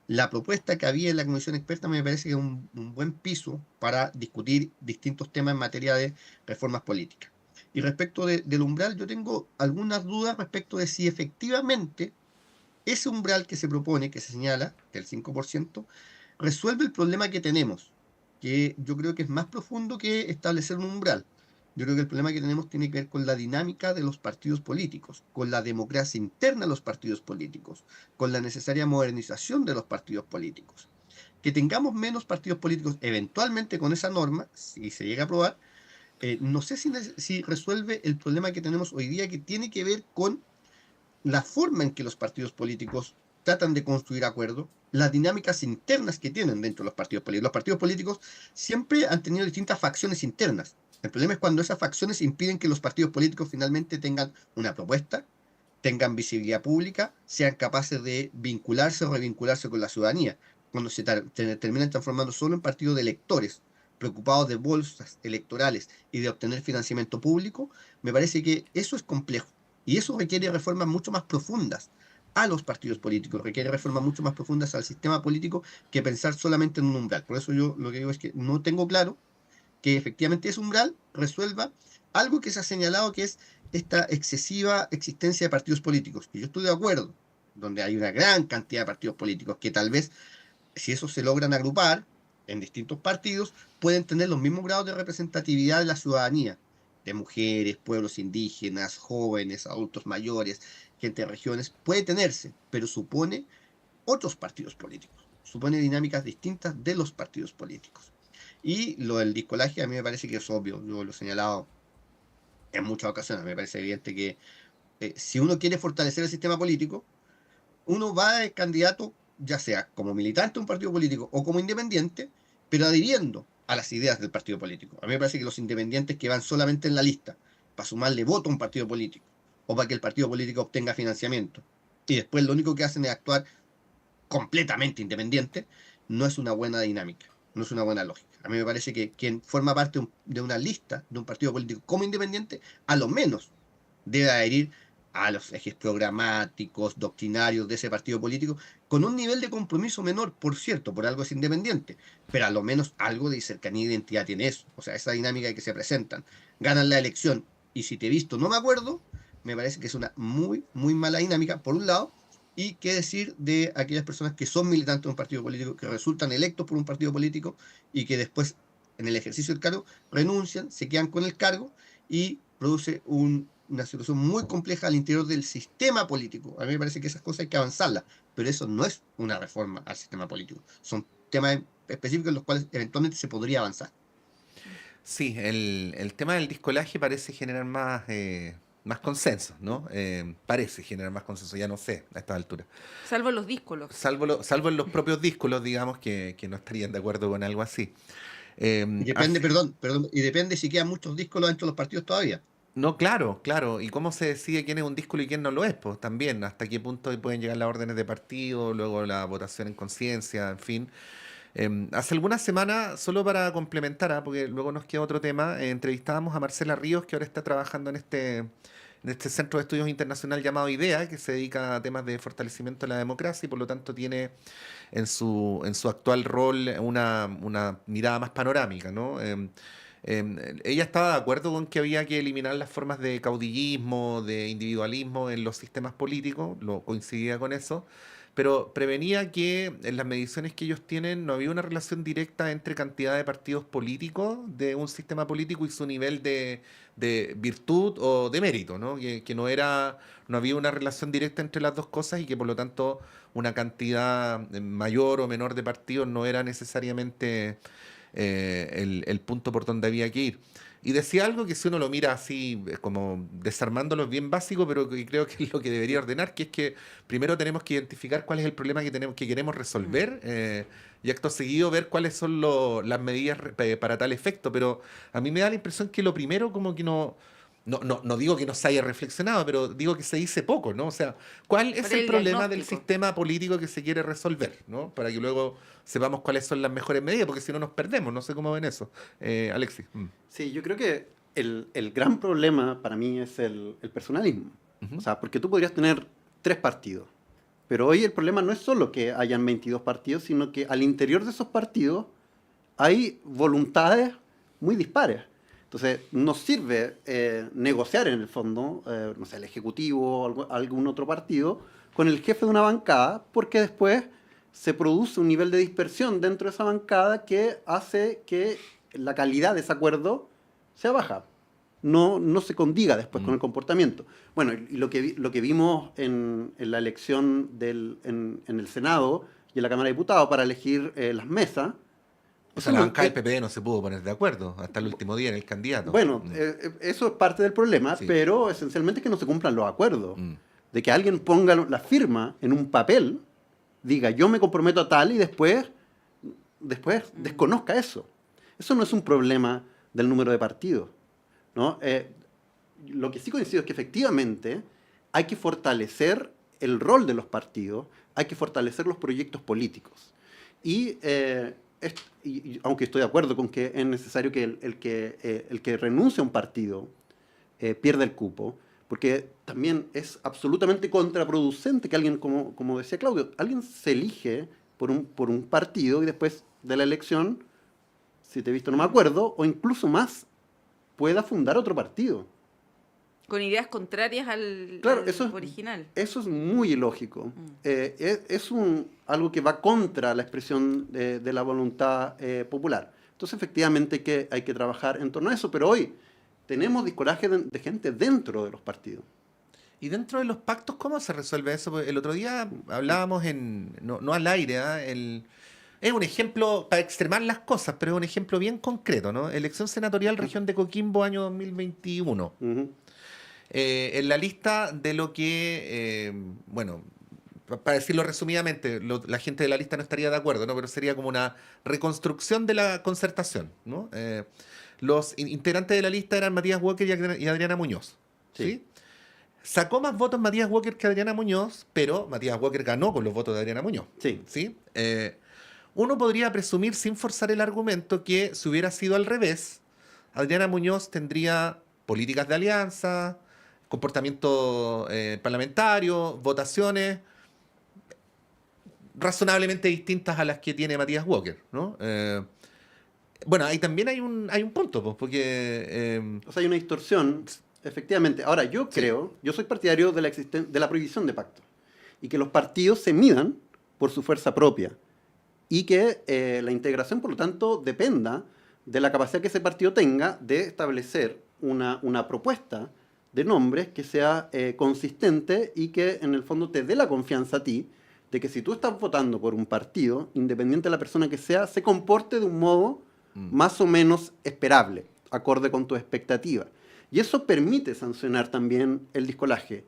la propuesta que había en la comisión experta, me parece que es un buen piso para discutir distintos temas en materia de reformas políticas. Y respecto del umbral, yo tengo algunas dudas respecto de si efectivamente ese umbral que se propone, que se señala, que el 5%, resuelve el problema que tenemos, que yo creo que es más profundo que establecer un umbral. Yo creo que el problema que tenemos tiene que ver con la dinámica de los partidos políticos, con la democracia interna de los partidos políticos, con la necesaria modernización de los partidos políticos. Que tengamos menos partidos políticos eventualmente con esa norma, si se llega a aprobar, no sé si resuelve el problema que tenemos hoy día, que tiene que ver con la forma en que los partidos políticos tratan de construir acuerdos, las dinámicas internas que tienen dentro de los partidos políticos. Los partidos políticos siempre han tenido distintas facciones internas. El problema es cuando esas facciones impiden que los partidos políticos finalmente tengan una propuesta, tengan visibilidad pública, sean capaces de vincularse o revincularse con la ciudadanía, cuando se terminan transformando solo en partidos de electores, preocupados de bolsas electorales y de obtener financiamiento público, me parece que eso es complejo. Y eso requiere reformas mucho más profundas a los partidos políticos, requiere reformas mucho más profundas al sistema político que pensar solamente en un umbral. Por eso yo lo que digo es que no tengo claro que efectivamente ese umbral resuelva algo que se ha señalado, que es esta excesiva existencia de partidos políticos. Y yo estoy de acuerdo, donde hay una gran cantidad de partidos políticos que tal vez, si esos se logran agrupar en distintos partidos, pueden tener los mismos grados de representatividad de la ciudadanía, de mujeres, pueblos indígenas, jóvenes, adultos mayores, gente de regiones, puede tenerse, pero supone otros partidos políticos, supone dinámicas distintas de los partidos políticos. Y lo del discolaje a mí me parece que es obvio, yo lo he señalado en muchas ocasiones, me parece evidente que si uno quiere fortalecer el sistema político, uno va de candidato, ya sea como militante de un partido político o como independiente, pero adhiriendo a las ideas del partido político. A mí me parece que los independientes que van solamente en la lista para sumarle voto a un partido político o para que el partido político obtenga financiamiento y después lo único que hacen es actuar completamente independiente, no es una buena dinámica, no es una buena lógica. A mí me parece que quien forma parte de una lista de un partido político como independiente, a lo menos debe adherir a los ejes programáticos, doctrinarios de ese partido político, con un nivel de compromiso menor, por cierto, por algo es independiente, pero a lo menos algo de cercanía e identidad tiene eso. O sea, esa dinámica de que se presentan, ganan la elección, y si te he visto no me acuerdo, me parece que es una muy, muy mala dinámica, por un lado, y qué decir de aquellas personas que son militantes de un partido político, que resultan electos por un partido político, y que después, en el ejercicio del cargo, renuncian, se quedan con el cargo, y produce una situación muy compleja al interior del sistema político. A mí me parece que esas cosas hay que avanzarlas, pero eso no es una reforma al sistema político. Son temas específicos en los cuales eventualmente se podría avanzar. Sí, el tema del discolaje parece generar más consenso, ¿no? Parece generar más consenso, ya no sé a esta altura. Salvo los díscolos. Salvo en los propios díscolos, digamos, que no estarían de acuerdo con algo así. Y depende, perdón, y depende si quedan muchos díscolos dentro de los partidos todavía. No, claro, claro. ¿Y cómo se decide quién es un díscolo y quién no lo es? Pues también, hasta qué punto pueden llegar las órdenes de partido, luego la votación en conciencia, en fin. Hace algunas semanas, solo para complementar, porque luego nos queda otro tema, entrevistábamos a Marcela Ríos, que ahora está trabajando en este centro de estudios internacional llamado IDEA, que se dedica a temas de fortalecimiento de la democracia y por lo tanto tiene en su actual rol una mirada más panorámica, ¿no? Ella estaba de acuerdo con que había que eliminar las formas de caudillismo, de individualismo en los sistemas políticos, coincidía con eso, pero prevenía que en las mediciones que ellos tienen no había una relación directa entre cantidad de partidos políticos de un sistema político y su nivel de virtud o de mérito, ¿no? Que no había una relación directa entre las dos cosas y que por lo tanto una cantidad mayor o menor de partidos no era necesariamente el punto por donde había que ir. Y decía algo que si uno lo mira así, como desarmándolo, es bien básico, pero que creo que es lo que debería ordenar, que es que primero tenemos que identificar cuál es el problema que queremos resolver y acto seguido ver cuáles son las medidas para tal efecto. Pero a mí me da la impresión que lo primero como que no digo que no se haya reflexionado, pero digo que se dice poco, ¿no? O sea, ¿cuál es el problema del sistema político que se quiere resolver, ¿no? Para que luego sepamos cuáles son las mejores medidas, porque si no nos perdemos, no sé cómo ven eso. Alexis. Sí, yo creo que el gran problema para mí es el personalismo. O sea, porque tú podrías tener 3 partidos, pero hoy el problema no es solo que hayan 22 partidos, sino que al interior de esos partidos hay voluntades muy dispares. Entonces, nos sirve negociar en el fondo, no sé, el Ejecutivo o algún otro partido, con el jefe de una bancada, porque después se produce un nivel de dispersión dentro de esa bancada que hace que la calidad de ese acuerdo sea baja. No se condiga después con el comportamiento. Bueno, y lo que vimos en la elección en el Senado y en la Cámara de Diputados para elegir las mesas. O sea, la bancada del PPD no se pudo poner de acuerdo hasta el último día en el candidato. Bueno, eso es parte del problema, sí. Pero esencialmente es que no se cumplan los acuerdos. De que alguien ponga la firma en un papel, diga yo me comprometo a tal y después desconozca eso. Eso no es un problema del número de partidos, ¿no? Lo que sí coincido es que efectivamente hay que fortalecer el rol de los partidos, hay que fortalecer los proyectos políticos. Y aunque estoy de acuerdo con que es necesario que el que renuncia a un partido pierda el cupo, porque también es absolutamente contraproducente que alguien, como decía Claudio, alguien se elige por un partido y después de la elección, si te he visto no me acuerdo, o incluso más, pueda fundar otro partido. Con ideas contrarias al original. Eso es muy ilógico. Algo que va contra la expresión de la voluntad popular. Entonces, efectivamente, hay que trabajar en torno a eso, pero hoy tenemos discoraje de gente dentro de los partidos. Y dentro de los pactos, ¿cómo se resuelve eso? Porque el otro día hablábamos no al aire, es un ejemplo para extremar las cosas, pero es un ejemplo bien concreto, ¿no? Elección senatorial, región de Coquimbo, año 2021. En la lista de lo que, para decirlo resumidamente, la gente de la lista no estaría de acuerdo, ¿no? Pero sería como una reconstrucción de la concertación, ¿no? Los integrantes de la lista eran Matías Walker y Adriana Muñoz, ¿sí? Sacó más votos Matías Walker que Adriana Muñoz, pero Matías Walker ganó con los votos de Adriana Muñoz, ¿sí? Uno podría presumir, sin forzar el argumento, que si hubiera sido al revés, Adriana Muñoz tendría políticas de alianza, comportamiento parlamentario, votaciones razonablemente distintas a las que tiene Matías Walker, ¿no? Ahí también hay un punto, pues, porque... O sea, hay una distorsión, efectivamente. Ahora, yo soy partidario de la prohibición de pactos, y que los partidos se midan por su fuerza propia, y que la integración, por lo tanto, dependa de la capacidad que ese partido tenga de establecer una propuesta de nombres que sea consistente y que en el fondo te dé la confianza a ti de que si tú estás votando por un partido, independiente de la persona que sea, se comporte de un modo más o menos esperable, acorde con tu expectativa. Y eso permite sancionar también el discolaje.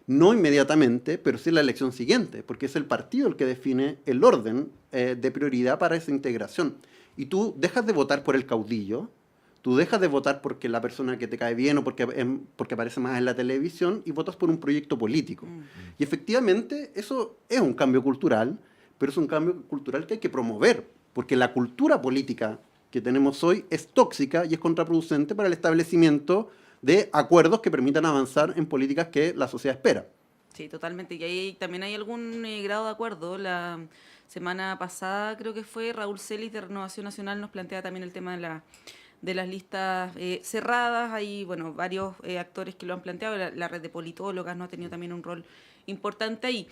No inmediatamente, pero sí en la elección siguiente, porque es el partido el que define el orden de prioridad para esa integración. Y tú dejas de votar por el caudillo, tú dejas de votar porque la persona que te cae bien o porque aparece más en la televisión y votas por un proyecto político. Y efectivamente eso es un cambio cultural, pero es un cambio cultural que hay que promover, porque la cultura política que tenemos hoy es tóxica y es contraproducente para el establecimiento de acuerdos que permitan avanzar en políticas que la sociedad espera. Sí, totalmente. Y ahí también hay algún grado de acuerdo. La semana pasada, creo que fue, Raúl Celis de Renovación Nacional nos plantea también el tema de las listas cerradas. Hay varios actores que lo han planteado. La red de politólogas no ha tenido también un rol importante ahí.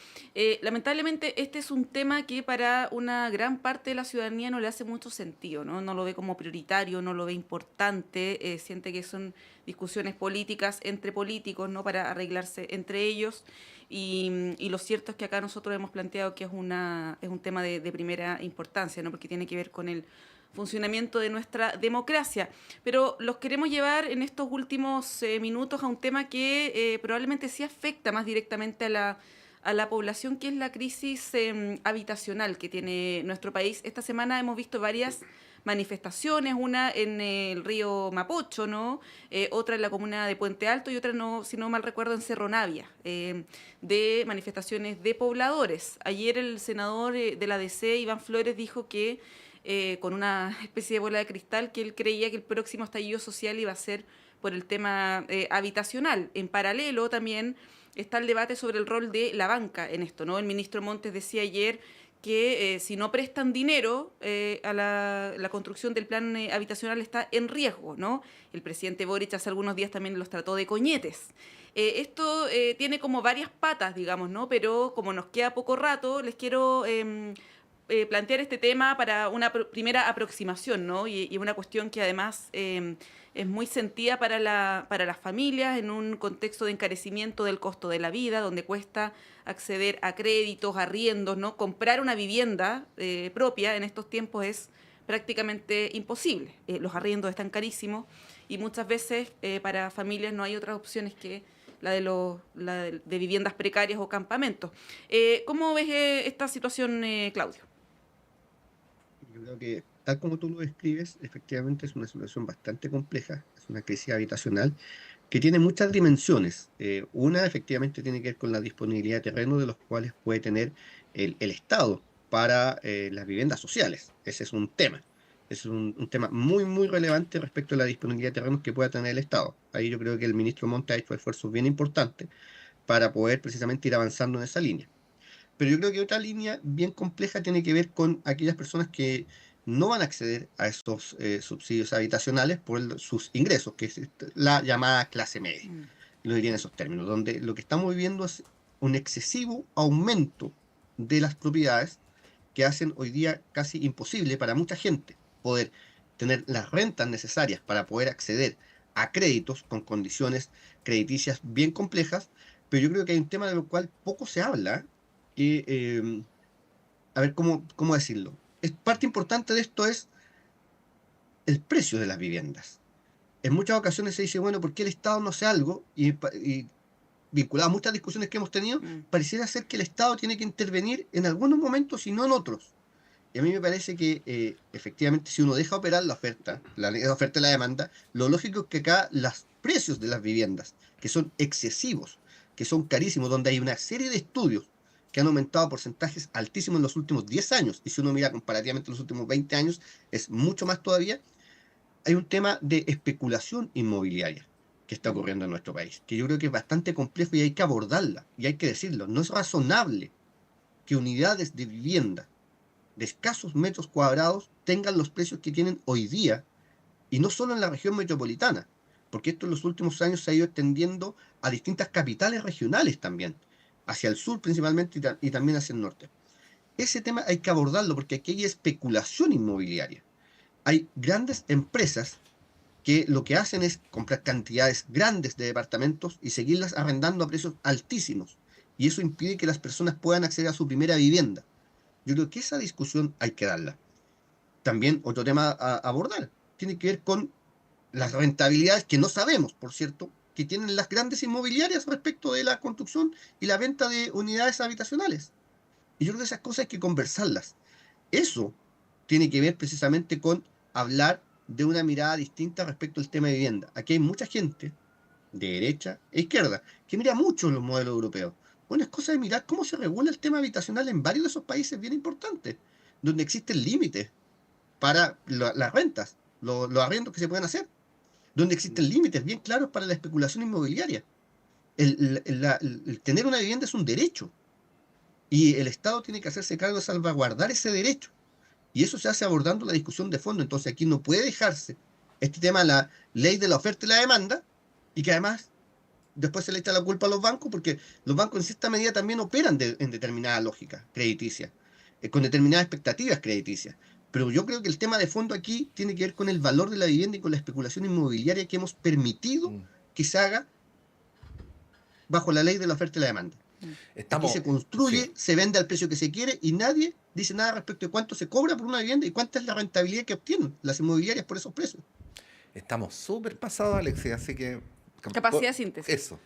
Lamentablemente este es un tema que para una gran parte de la ciudadanía no le hace mucho sentido, ¿no? No lo ve como prioritario, no lo ve importante, siente que son discusiones políticas entre políticos, ¿no? Para arreglarse entre ellos. Y lo cierto es que acá nosotros hemos planteado que es un tema de primera importancia, ¿no? Porque tiene que ver con el funcionamiento de nuestra democracia. Pero los queremos llevar en estos últimos minutos a un tema que probablemente sí afecta más directamente a la población, que es la crisis habitacional que tiene nuestro país. Esta semana hemos visto varias manifestaciones, una en el río Mapocho, ¿no? Otra en la comuna de Puente Alto y otra, si no mal recuerdo, en Cerro Navia, de manifestaciones de pobladores. Ayer el senador de la DC, Iván Flores, dijo que con una especie de bola de cristal, que él creía que el próximo estallido social iba a ser por el tema habitacional. En paralelo también está el debate sobre el rol de la banca en esto, ¿no? El ministro Montes decía ayer que si no prestan dinero a la construcción del plan habitacional está en riesgo, ¿no? El presidente Boric hace algunos días también los trató de coñetes. Esto tiene como varias patas, digamos, ¿no? Pero como nos queda poco rato, les quiero plantear este tema para una primera aproximación, ¿no? Y una cuestión que además es muy sentida para las familias en un contexto de encarecimiento del costo de la vida, donde cuesta acceder a créditos, arriendos, ¿no? Comprar una vivienda propia en estos tiempos es prácticamente imposible. Los arriendos están carísimos y muchas veces para familias no hay otras opciones que la de viviendas precarias o campamentos. ¿Cómo ves esta situación, Claudio? Yo creo que, tal como tú lo describes, efectivamente es una situación bastante compleja, es una crisis habitacional, que tiene muchas dimensiones. Una efectivamente tiene que ver con la disponibilidad de terrenos de los cuales puede tener el Estado para las viviendas sociales. Ese es un tema. Es un tema muy, muy relevante respecto a la disponibilidad de terrenos que pueda tener el Estado. Ahí yo creo que el ministro Montt ha hecho esfuerzos bien importantes para poder precisamente ir avanzando en esa línea. Pero yo creo que otra línea bien compleja tiene que ver con aquellas personas que no van a acceder a esos subsidios habitacionales por sus ingresos, que es la llamada clase media. Lo diría en esos términos, donde lo que estamos viviendo es un excesivo aumento de las propiedades que hacen hoy día casi imposible para mucha gente poder tener las rentas necesarias para poder acceder a créditos con condiciones crediticias bien complejas, pero yo creo que hay un tema de lo cual poco se habla, que, a ver, ¿cómo decirlo? Parte importante de esto es el precio de las viviendas. En muchas ocasiones se dice, bueno, ¿por qué el Estado no hace algo? Y vinculado a muchas discusiones que hemos tenido, pareciera ser que el Estado tiene que intervenir en algunos momentos y no en otros. Y a mí me parece que efectivamente si uno deja operar la oferta y la demanda, lo lógico es que acá los precios de las viviendas, que son excesivos, que son carísimos, donde hay una serie de estudios que han aumentado porcentajes altísimos en los últimos 10 años, y si uno mira comparativamente los últimos 20 años, es mucho más todavía. Hay un tema de especulación inmobiliaria que está ocurriendo en nuestro país, que yo creo que es bastante complejo y hay que abordarla, y hay que decirlo. No es razonable que unidades de vivienda de escasos metros cuadrados tengan los precios que tienen hoy día, y no solo en la región metropolitana, porque esto en los últimos años se ha ido extendiendo a distintas capitales regionales también, hacia el sur principalmente y también hacia el norte. Ese tema hay que abordarlo porque aquí hay especulación inmobiliaria. Hay grandes empresas que lo que hacen es comprar cantidades grandes de departamentos y seguirlas arrendando a precios altísimos. Y eso impide que las personas puedan acceder a su primera vivienda. Yo creo que esa discusión hay que darla. También otro tema a abordar tiene que ver con las rentabilidades que no sabemos, por cierto, que tienen las grandes inmobiliarias respecto de la construcción y la venta de unidades habitacionales. Y yo creo que esas cosas hay que conversarlas. Eso tiene que ver precisamente con hablar de una mirada distinta respecto al tema de vivienda. Aquí hay mucha gente, de derecha e izquierda, que mira mucho los modelos europeos. Bueno, es cosa de mirar cómo se regula el tema habitacional en varios de esos países bien importantes, donde existen límites para las rentas, los arrendos que se pueden hacer, donde existen límites bien claros para la especulación inmobiliaria. El tener una vivienda es un derecho, y el Estado tiene que hacerse cargo de salvaguardar ese derecho. Y eso se hace abordando la discusión de fondo. Entonces aquí no puede dejarse este tema de la ley de la oferta y la demanda, y que además después se le echa la culpa a los bancos, porque los bancos en cierta medida también operan en determinada lógica crediticia, con determinadas expectativas crediticias. Pero yo creo que el tema de fondo aquí tiene que ver con el valor de la vivienda y con la especulación inmobiliaria que hemos permitido que se haga bajo la ley de la oferta y la demanda. Aquí se construye, se vende al precio que se quiere y nadie dice nada respecto de cuánto se cobra por una vivienda y cuánta es la rentabilidad que obtienen las inmobiliarias por esos precios. Estamos súper pasados, Alexis, así que... Capacidad de síntesis. Eso.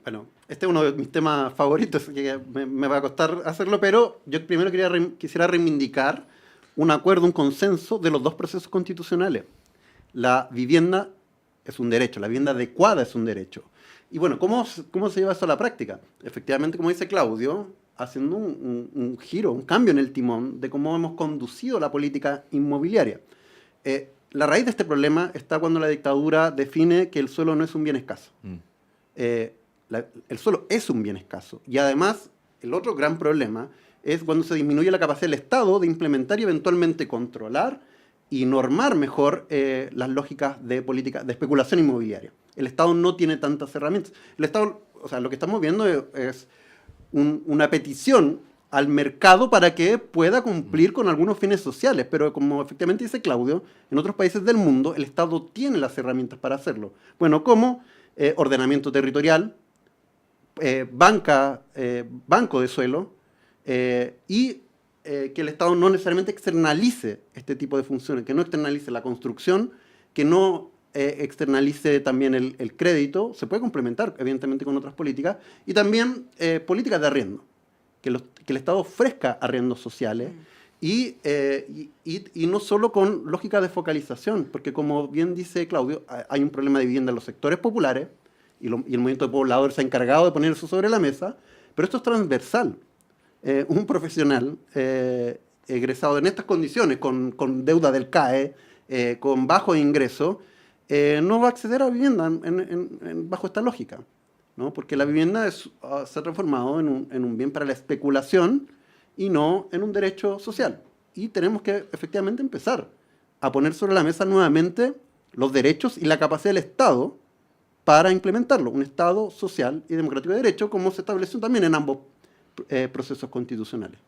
Bueno, este es uno de mis temas favoritos, que me va a costar hacerlo, pero yo primero quisiera reivindicar un acuerdo, un consenso de los dos procesos constitucionales. La vivienda es un derecho, la vivienda adecuada es un derecho. Y bueno, ¿cómo se lleva eso a la práctica? Efectivamente, como dice Claudio, haciendo un giro, un cambio en el timón de cómo hemos conducido la política inmobiliaria. La raíz de este problema está cuando la dictadura define que el suelo no es un bien escaso. El suelo es un bien escaso. Y además, el otro gran problema es cuando se disminuye la capacidad del Estado de implementar y eventualmente controlar y normar mejor las lógicas de política de especulación inmobiliaria. El Estado no tiene tantas herramientas. El Estado, o sea, lo que estamos viendo es una petición al mercado para que pueda cumplir con algunos fines sociales, pero como efectivamente dice Claudio, en otros países del mundo el Estado tiene las herramientas para hacerlo. Bueno, como ordenamiento territorial, banco de suelo, y que el Estado no necesariamente externalice este tipo de funciones, que no externalice la construcción, que no externalice también el crédito. Se puede complementar evidentemente con otras políticas, y también políticas de arriendo, que el Estado ofrezca arriendos sociales y no solo con lógica de focalización, porque como bien dice Claudio, hay un problema de vivienda en los sectores populares, y el movimiento de pobladores se ha encargado de poner eso sobre la mesa, pero esto es transversal. Un profesional egresado en estas condiciones, con deuda del CAE, con bajo ingreso, no va a acceder a vivienda bajo esta lógica, ¿no? Porque la vivienda se ha transformado en un bien para la especulación y no en un derecho social. Y tenemos que efectivamente empezar a poner sobre la mesa nuevamente los derechos y la capacidad del Estado para implementarlo. Un Estado social y democrático de derecho, como se estableció también en ambos procesos constitucionales.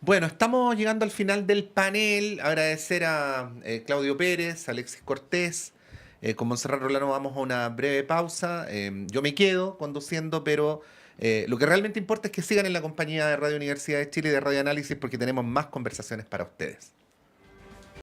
Bueno, estamos llegando al final del panel. Agradecer a Claudio Pérez, Alexis Cortés. Con Montserrat Rolano vamos a una breve pausa. Yo me quedo conduciendo, pero lo que realmente importa es que sigan en la compañía de Radio Universidad de Chile y de Radio Análisis, porque tenemos más conversaciones para ustedes.